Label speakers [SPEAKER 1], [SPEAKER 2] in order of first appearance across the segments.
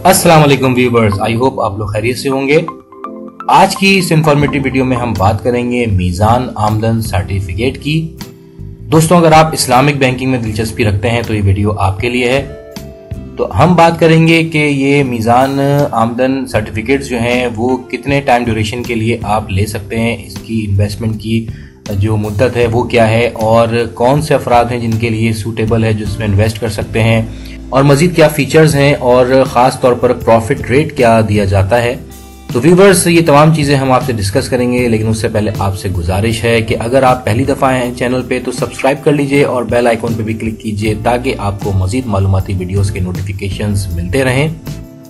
[SPEAKER 1] अस्सलाम वालेकुम viewers, I hope आप लोग खैरियत से होंगे। आज की इस इंफॉर्मेटिव वीडियो में हम बात करेंगे मीज़ान आमदन सर्टिफिकेट की। दोस्तों, अगर आप इस्लामिक बैंकिंग में दिलचस्पी रखते हैं तो ये वीडियो आपके लिए है। तो हम बात करेंगे कि ये मीज़ान आमदन सर्टिफिकेट्स जो हैं वो कितने टाइम ड्यूरेशन के लिए आप ले सकते हैं, इसकी इन्वेस्टमेंट की जो मुद्दत है वो क्या है, और कौन से अफराद हैं जिनके लिए सूटेबल है जिसमें इन्वेस्ट कर सकते हैं, और मजीद क्या फीचर्स हैं, और ख़ास तौर पर प्रॉफिट रेट क्या दिया जाता है। तो व्यूवर्स, ये तमाम चीज़ें हम आपसे डिस्कस करेंगे, लेकिन उससे पहले आपसे गुजारिश है कि अगर आप पहली दफ़ा हैं चैनल पे तो सब्सक्राइब कर लीजिए और बेल आइकॉन पे भी क्लिक कीजिए ताकि आपको मजीद मालूमाती वीडियोस के नोटिफिकेशंस मिलते रहें।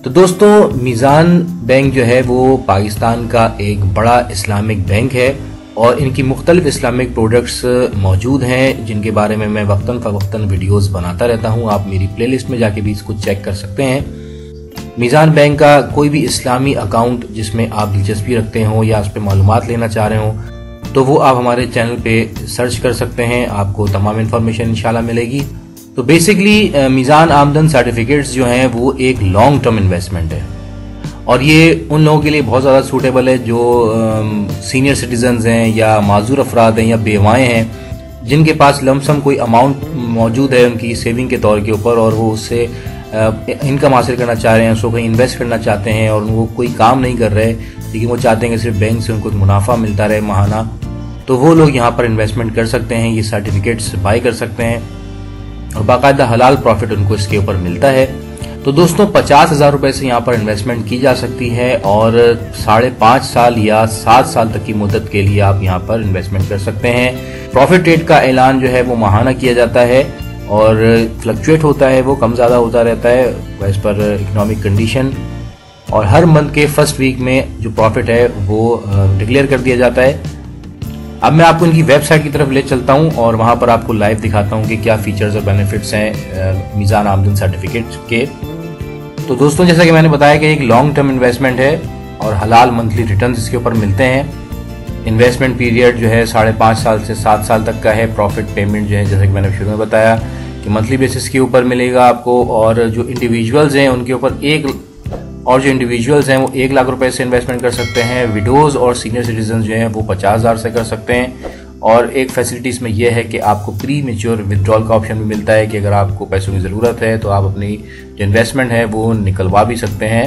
[SPEAKER 1] तो दोस्तों, मीज़ान बैंक जो है वो पाकिस्तान का एक बड़ा इस्लामिक बैंक है और इनकी मुख्तलिफ इस्लामिक प्रोडक्ट्स मौजूद हैं जिनके बारे में मैं वक्तन फ़वक्तन वीडियोस बनाता रहता हूं। आप मेरी प्लेलिस्ट में जाके भी इसको चेक कर सकते हैं। मीज़ान बैंक का कोई भी इस्लामी अकाउंट जिसमें आप दिलचस्पी रखते हो या उस पर मालूमात लेना चाह रहे हो तो वो आप हमारे चैनल पे सर्च कर सकते हैं, आपको तमाम इन्फॉर्मेशन इंशाल्लाह मिलेगी। तो बेसिकली मीज़ान आमदन सर्टिफिकेट्स जो हैं वो एक लॉन्ग टर्म इन्वेस्टमेंट है और ये उन लोगों के लिए बहुत ज़्यादा सूटेबल है जो सीनियर सिटीजन्स हैं या माजूर अफराद हैं या बेवाएँ हैं जिनके पास लमसम कोई अमाउंट मौजूद है उनकी सेविंग के तौर के ऊपर और वो उससे इनकम हासिल करना चाह रहे हैं, उसको कहीं इन्वेस्ट करना चाहते हैं और वो कोई काम नहीं कर रहे लेकिन वो चाहते हैं कि सिर्फ बैंक से उनको मुनाफा मिलता रहे माहाना। तो वो लोग यहाँ पर इन्वेस्टमेंट कर सकते हैं, ये सर्टिफिकेट्स बाई कर सकते हैं और बाकायदा हलाल प्रॉफिट उनको इसके ऊपर मिलता है। तो दोस्तों, 50,000 रुपए से यहाँ पर इन्वेस्टमेंट की जा सकती है और 5.5 साल या 7 साल तक की मुद्दत के लिए आप यहाँ पर इन्वेस्टमेंट कर सकते हैं। प्रॉफिट रेट का ऐलान जो है वो माहाना किया जाता है और फ्लक्चुएट होता है, वो कम ज़्यादा होता रहता है एज पर इकोनॉमिक कंडीशन, और हर मंथ के फर्स्ट वीक में जो प्रॉफिट है वो डिक्लेयर कर दिया जाता है। अब मैं आपको इनकी वेबसाइट की तरफ ले चलता हूं और वहां पर आपको लाइव दिखाता हूं कि क्या फीचर्स और बेनिफिट्स हैं मीज़ान आमदन सर्टिफिकेट के। तो दोस्तों, जैसा कि मैंने बताया कि एक लॉन्ग टर्म इन्वेस्टमेंट है और हलाल मंथली रिटर्न्स इसके ऊपर मिलते हैं। इन्वेस्टमेंट पीरियड जो है 5.5 साल से 7 साल तक का है। प्रॉफिट पेमेंट जो है जैसा कि मैंने शुरू में बताया कि मंथली बेसिस के ऊपर मिलेगा आपको, और जो इंडिविजुअल्स हैं उनके ऊपर जो इंडिविजुअल्स हैं वो 1 लाख रुपए से इन्वेस्टमेंट कर सकते हैं। विडोज और सीनियर सिटीजन जो हैं वो 50,000 से कर सकते हैं। और एक फैसिलिटी इसमें यह है कि आपको प्री मेच्योर विड्रॉल का ऑप्शन भी मिलता है कि अगर आपको पैसों की ज़रूरत है तो आप अपनी जो इन्वेस्टमेंट है वो निकलवा भी सकते हैं।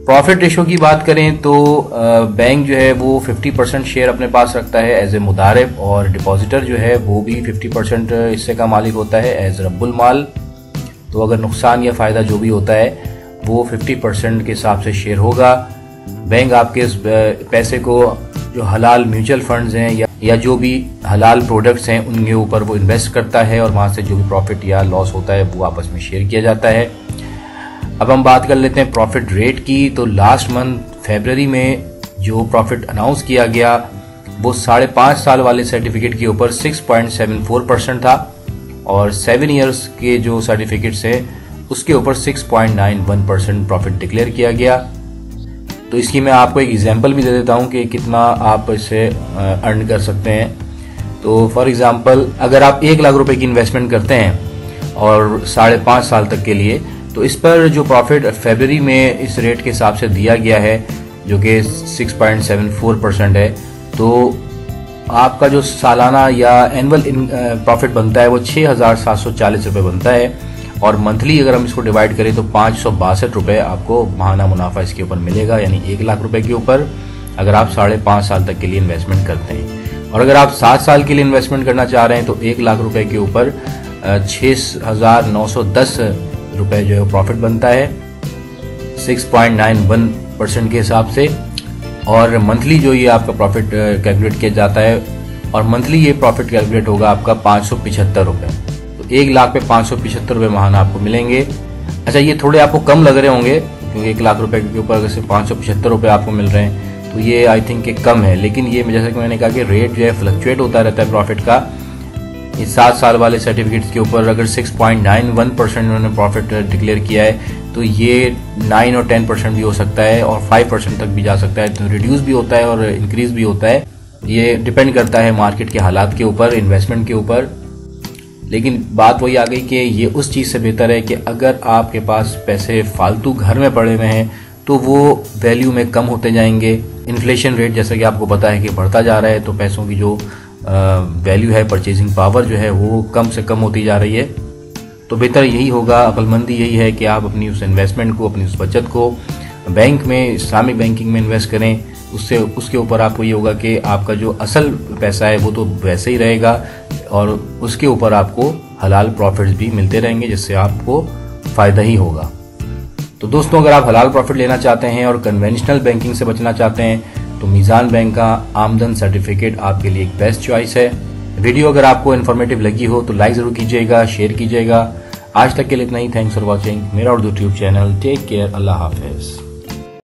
[SPEAKER 1] प्रॉफिट रेशो की बात करें तो बैंक जो है वो 50% शेयर अपने पास रखता है एज ए मुदारिब, और डिपॉजिटर जो है वो भी 50% हिस्से का मालिक होता है एज रब्बुल माल। तो अगर नुकसान या फ़ायदा जो भी होता है वो 50% के हिसाब से शेयर होगा। बैंक आपके इस पैसे को जो हलाल म्यूचुअल फंड्स हैं या जो भी हलाल प्रोडक्ट्स हैं उनके ऊपर वो इन्वेस्ट करता है और वहाँ से जो भी प्रॉफिट या लॉस होता है वो आपस में शेयर किया जाता है। अब हम बात कर लेते हैं प्रॉफिट रेट की। तो लास्ट मंथ फरवरी में जो प्रॉफिट अनाउंस किया गया वो 5.5 साल वाले सर्टिफिकेट के ऊपर 6.74% था और 7 ईयर्स के जो सर्टिफिकेट्स हैं उसके ऊपर 6.91% प्रॉफिट डिक्लेयर किया गया। तो इसकी मैं आपको एक एग्जांपल भी दे देता हूं कि कितना आप इससे अर्न कर सकते हैं। तो फॉर एग्जांपल, अगर आप 1 लाख रुपए की इन्वेस्टमेंट करते हैं और 5.5 साल तक के लिए, तो इस पर जो प्रॉफिट फरवरी में इस रेट के हिसाब से दिया गया है जो कि 6.74% है, तो आपका जो सालाना या एनुअल प्रॉफिट बनता है वो 6,740 रुपये बनता है। और मंथली अगर हम इसको डिवाइड करें तो 562 रुपये आपको माहाना मुनाफा इसके ऊपर मिलेगा, यानी 1 लाख रुपए के ऊपर अगर आप 5.5 साल तक के लिए इन्वेस्टमेंट करते हैं। और अगर आप 7 साल के लिए इन्वेस्टमेंट करना चाह रहे हैं तो 1 लाख रुपए के ऊपर 6,910 रुपये जो है प्रॉफिट बनता है 6.91% के हिसाब से। और मंथली जो ये आपका प्रॉफिट कैलकुलेट किया जाता है, और मंथली ये प्रॉफिट कैलकुलेट होगा आपका 575 रुपये। तो 1 लाख पे 575 रुपये माहाना आपको मिलेंगे। अच्छा, ये थोड़े आपको कम लग रहे होंगे क्योंकि 1 लाख रुपए के ऊपर अगर सिर्फ 575 रुपये आपको मिल रहे हैं तो ये आई थिंक कि कम है, लेकिन ये जैसा कि मैंने कहा कि रेट जो है फ्लक्चुएट होता रहता है प्रॉफिट का। इस 7 साल वाले सर्टिफिकेट्स के ऊपर अगर 6.91% उन्होंने प्रॉफिट डिक्लेयर किया है तो ये 9 और 10% भी हो सकता है और 5% तक भी जा सकता है। तो रिड्यूस भी होता है और इंक्रीज भी होता है, ये डिपेंड करता है मार्केट के हालात के ऊपर, इन्वेस्टमेंट के ऊपर। लेकिन बात वही आ गई कि ये उस चीज़ से बेहतर है कि अगर आपके पास पैसे फालतू घर में पड़े हुए हैं तो वो वैल्यू में कम होते जाएंगे। इन्फ्लेशन रेट जैसे कि आपको पता है कि बढ़ता जा रहा है, तो पैसों की जो वैल्यू है, परचेजिंग पावर जो है वो कम से कम होती जा रही है। तो बेहतर यही होगा, अक्लमंदी यही है कि आप अपनी उस इन्वेस्टमेंट को, अपनी उस बचत को बैंक में, इस्लामिक बैंकिंग में इन्वेस्ट करें। उससे उसके ऊपर आपको ये होगा कि आपका जो असल पैसा है वो तो वैसे ही रहेगा और उसके ऊपर आपको हलाल प्रॉफिट्स भी मिलते रहेंगे, जिससे आपको फ़ायदा ही होगा। तो दोस्तों, अगर आप हलाल प्रॉफिट लेना चाहते हैं और कन्वेंशनल बैंकिंग से बचना चाहते हैं तो मीज़ान बैंक का आमदन सर्टिफिकेट आपके लिए एक बेस्ट चॉइस है। वीडियो अगर आपको इन्फॉर्मेटिव लगी हो तो लाइक ज़रूर कीजिएगा, शेयर कीजिएगा। आज तक के लिए इतना ही। थैंक्स फॉर वॉचिंग मेरा Urdu Tube channel. Take care. अल्लाह हाफिज़।